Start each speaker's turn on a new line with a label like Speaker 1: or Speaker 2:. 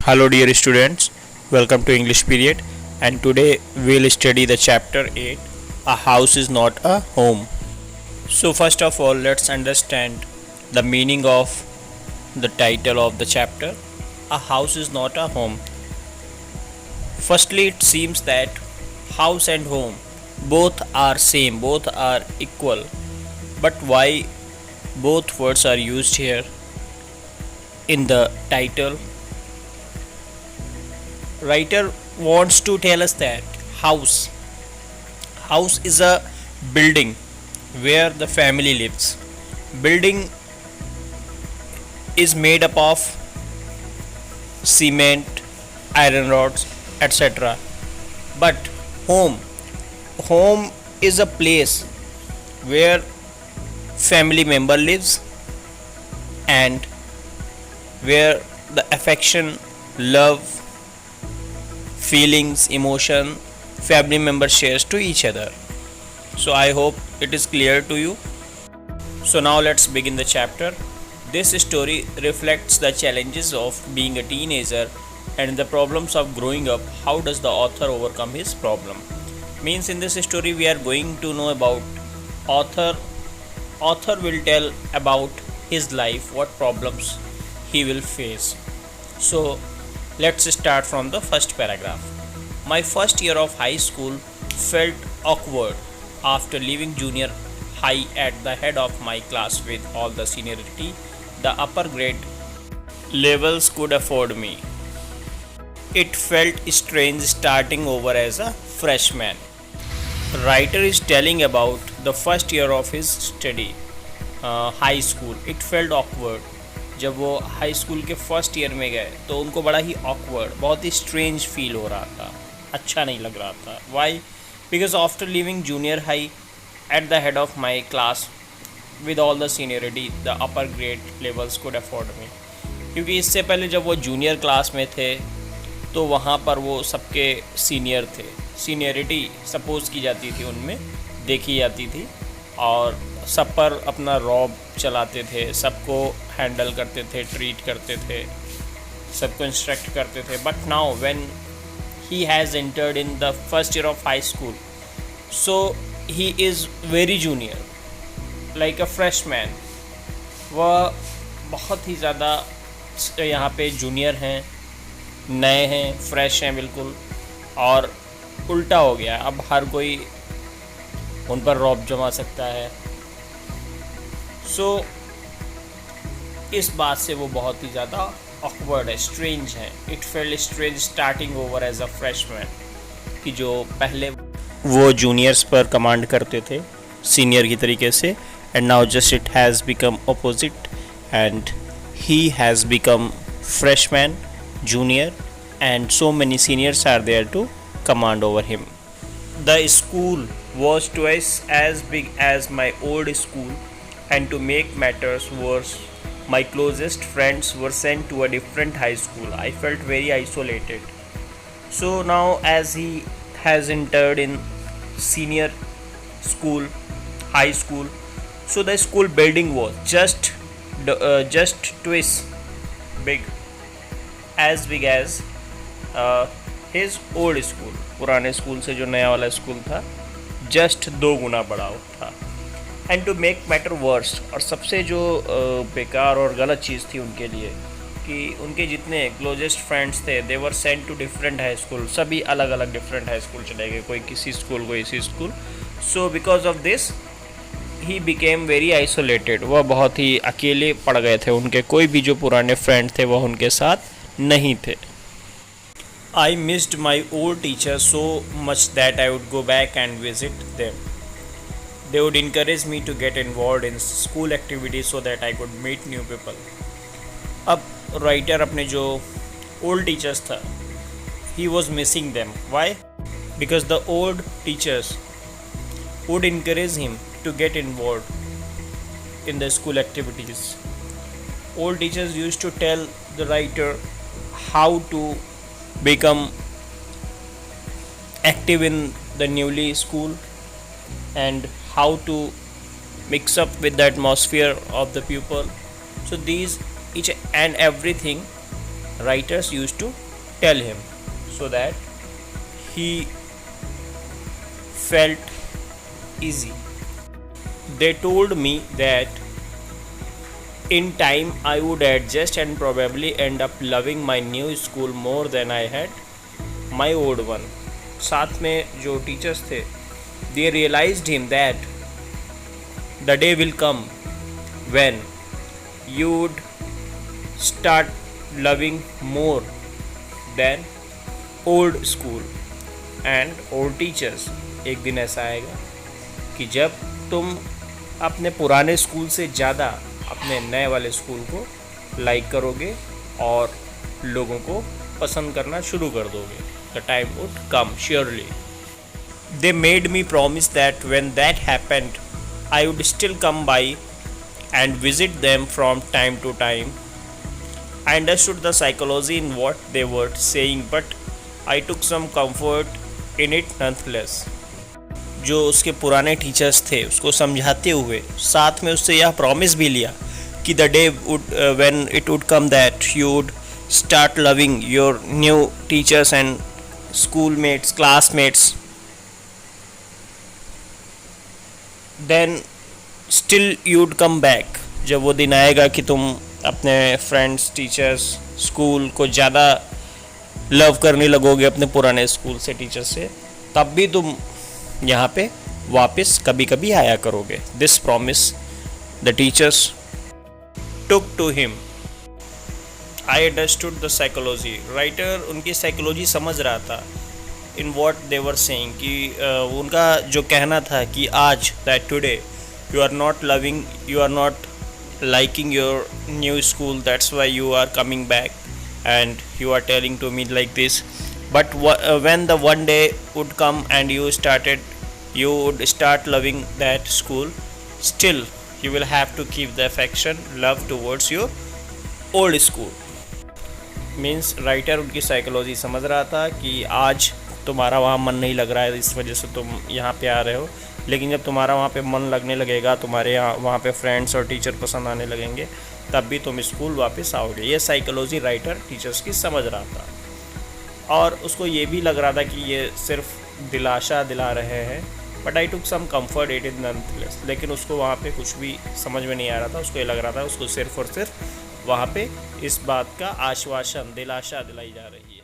Speaker 1: Hello dear students, welcome to English period, and today we'll study the chapter 8, A House is Not a Home. So first of all, let's understand the meaning of the title of the chapter, A House is Not a Home. Firstly, it seems that house and home both are same, both are equal. But why both words are used here in the title? Writer wants to tell us that house is a building where the family lives. Building is made up of cement, iron rods, etc. But home is a place where family member lives and where the affection, love, feelings, emotion, family member shares to each other. So I hope it is clear to you. So now let's begin the chapter. This story reflects the challenges of being a teenager and the problems of growing up. How does the author overcome his problem? Means in this story we are going to know about author will tell about his life, what problems he will face. So let's start from the first paragraph. My first year of high school felt awkward after leaving junior high at the head of my class with all the seniority the upper grade levels could afford me. It felt strange starting over as a freshman. Writer is telling about the first year of his study, high school. It felt awkward. जब वो high school के first year में गए तो उनको बड़ा ही awkward, बहुत ही strange feel हो रहा था, अच्छा नहीं लग रहा था. Why? Because after leaving junior high at the head of my class with all the seniority the upper grade levels could afford me. क्योंकि इससे पहले जब वो जूनियर क्लास में थे तो वहाँ पर वो सबके सीनियर थे, सीनियरिटी सपोज की जाती थी, उनमें देखी जाती थी और सब पर अपना रॉब चलाते थे, सबको हैंडल करते थे, ट्रीट करते थे, सबको इंस्ट्रक्ट करते थे. But now when he has entered in the first year of high school, so he is very junior like a freshman. वह बहुत ही ज़्यादा यहाँ पे जूनियर हैं, नए हैं, फ्रेश हैं बिल्कुल, और उल्टा हो गया. अब हर कोई उन पर रॉब जमा सकता है. सो इस बात से वो बहुत ही ज़्यादा ऑकवर्ड है, स्ट्रेंज है. It felt strange starting over as a freshman, कि जो पहले वो जूनियर्स पर कमांड करते थे सीनियर की तरीके से, and now just it has become opposite and he has become freshman, junior, and so many seniors are there to command over him. The school was twice as big as my old school, and to make matters worse, my closest friends were sent to a different high school. I felt very isolated. So now as he has entered in senior school, high school, so the school building was just twice big, as big as his old school. पुराने school से जो नया वाला school था just 2 गुना बड़ा था. And to make matter worse, और सबसे जो बेकार और गलत चीज़ थी उनके लिए कि उनके जितने क्लोजेस्ट फ्रेंड्स थे they were sent to different high school. सभी अलग अलग डिफरेंट हाई स्कूल चले गए, कोई किसी स्कूल कोई इसी school. So because of this he became very isolated. वह बहुत ही अकेले पड़ गए थे, उनके कोई भी जो पुराने फ्रेंड थे वह उनके साथ नहीं थे. I missed my old teachers so much that I would go back and visit them. They would encourage me to get involved in school activities so that I could meet new people. अब writer अपने जो old teachers था, he was missing them. Why? Because the old teachers would encourage him to get involved in the school activities. Old teachers used to tell the writer how to become active in the newly school and how to mix up with the atmosphere of the pupil. So these each and everything writers used to tell him so that he felt easy. They told me that in time I would adjust and probably end up loving my new school more than I had my old one. साथ में जो teachers थे, they realized him that the day will come when you would start loving more than old school and old teachers. एक दिन ऐसा आएगा कि जब तुम अपने पुराने स्कूल से ज़्यादा अपने नए वाले स्कूल को लाइक करोगे और लोगों को पसंद करना शुरू कर दोगे. The time would come surely. They made me promise that when that happened I would still come by and visit them from time to time. I understood the psychology in what they were saying, but I took some comfort in it nonetheless. जो उसके पुराने teachers थे उसको समझाते हुए साथ में उससे यह प्रॉमिस भी लिया कि the day would when it would come that you would start loving your new teachers and schoolmates, classmates, then still you would come back. जब वो दिन आएगा कि तुम अपने फ्रेंड्स, टीचर्स, स्कूल को ज़्यादा लव करने लगोगे अपने पुराने स्कूल से, टीचर से, तब भी तुम यहाँ पे वापस कभी कभी आया करोगे. This promise the teachers took to him. I understood the psychology. Writer उनकी साइकोलॉजी समझ रहा था in what they were saying, कि उनका जो कहना था कि आज, that today you are not loving, you are not liking your new school, that's why you are coming back and you are telling to me like this. But when the one day would come and you would start loving that school, still you will have to keep the affection, love towards your old school. Means writer उनकी psychology समझ रहा था कि आज तुम्हारा वहाँ मन नहीं लग रहा है, इस वजह से तुम यहाँ पे आ रहे हो, लेकिन जब तुम्हारा वहाँ पे मन लगने लगेगा, तुम्हारे यहाँ वहाँ पे फ्रेंड्स और टीचर पसंद आने लगेंगे, तब भी तुम स्कूल वापस आओगे. ये साइकोलॉजी राइटर टीचर्स की समझ रहा था और उसको ये भी लग रहा था कि ये सिर्फ दिलासा दिला रहे हैं. But I took some comfort it is nonetheless. लेकिन उसको वहाँ पे कुछ भी समझ में नहीं आ रहा था. उसको ये लग रहा था उसको सिर्फ और सिर्फ वहाँ पे इस बात का आश्वासन, दिलासा दिलाई जा रही है.